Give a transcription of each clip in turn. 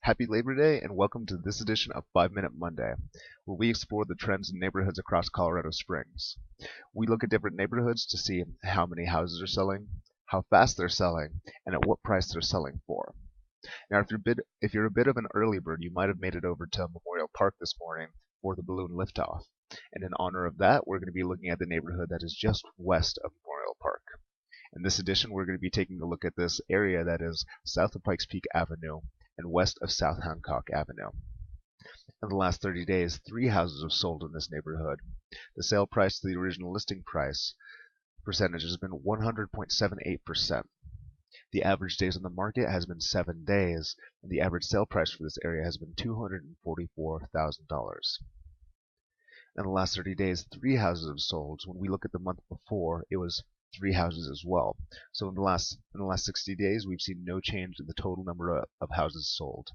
Happy Labor Day and welcome to this edition of 5 Minute Monday, where we explore the trends in neighborhoods across Colorado Springs. We look at different neighborhoods to see how many houses are selling, how fast they're selling, and at what price they're selling for. Now, if you're a bit of an early bird, you might have made it over to Memorial Park this morning for the balloon liftoff. And in honor of that, we're going to be looking at the neighborhood that is just west of Memorial Park. In this edition, we're going to be taking a look at this area that is south of Pikes Peak Avenue and west of South Hancock Avenue. In the last 30 days, 3 houses have sold in this neighborhood. The sale price to the original listing price percentage has been 100.78%. The average days on the market has been 7 days, and the average sale price for this area has been $244,000. In the last 30 days, 3 houses have sold. When we look at the month before, it was 3 houses as well. So in the last 60 days, we've seen no change in the total number of houses sold.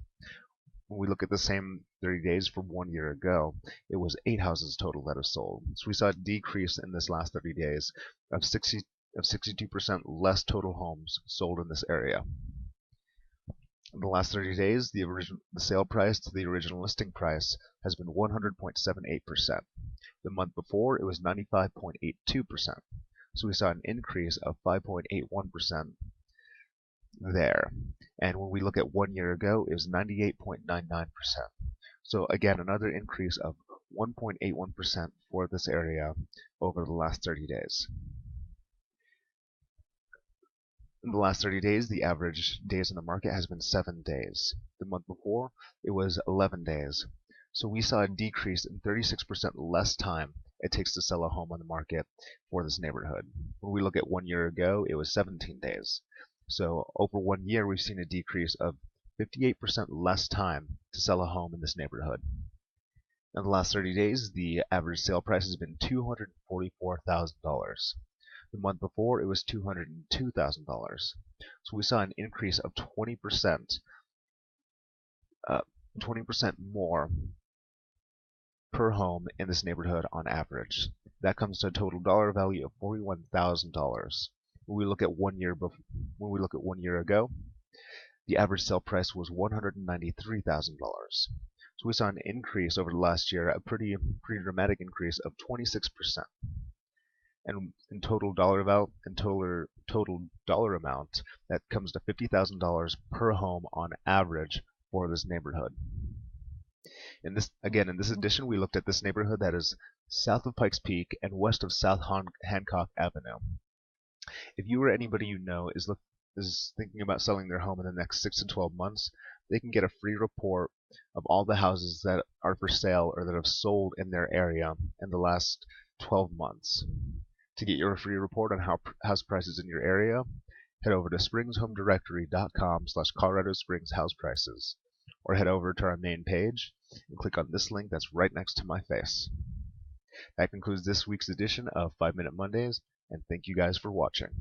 When we look at the same 30 days from 1 year ago, it was 8 houses total that have sold. So we saw a decrease in this last 30 days of 62% less total homes sold in this area. In the last 30 days, the sale price to the original listing price has been 100.78%. The month before, it was 95.82%. So we saw an increase of 5.81% there. And when we look at 1 year ago, it was 98.99%. So again, another increase of 1.81% for this area over the last 30 days. In the last 30 days, the average days in the market has been 7 days. The month before, it was 11 days. So we saw a decrease in 36% less time it takes to sell a home on the market for this neighborhood. When we look at 1 year ago, it was 17 days. So over 1 year, we've seen a decrease of 58% less time to sell a home in this neighborhood. In the last 30 days, the average sale price has been $244,000. The month before, it was $202,000. So we saw an increase of 20% more per home in this neighborhood on average. That comes to a total dollar value of $41,000. When we look at 1 year ago, the average sale price was $193,000. So we saw an increase over the last year, a pretty dramatic increase of 26%. And in total dollar amount, that comes to $50,000 per home on average for this neighborhood. In this edition, we looked at this neighborhood that is south of Pikes Peak and west of South Hancock Avenue. If you or anybody you know is thinking about selling their home in the next 6 to 12 months, they can get a free report of all the houses that are for sale or that have sold in their area in the last 12 months. To get your free report on house prices in your area, head over to springshomedirectory.com/Colorado Springs house prices, or head over to our main page and click on this link that's right next to my face. That concludes this week's edition of 5 Minute Mondays, and thank you guys for watching.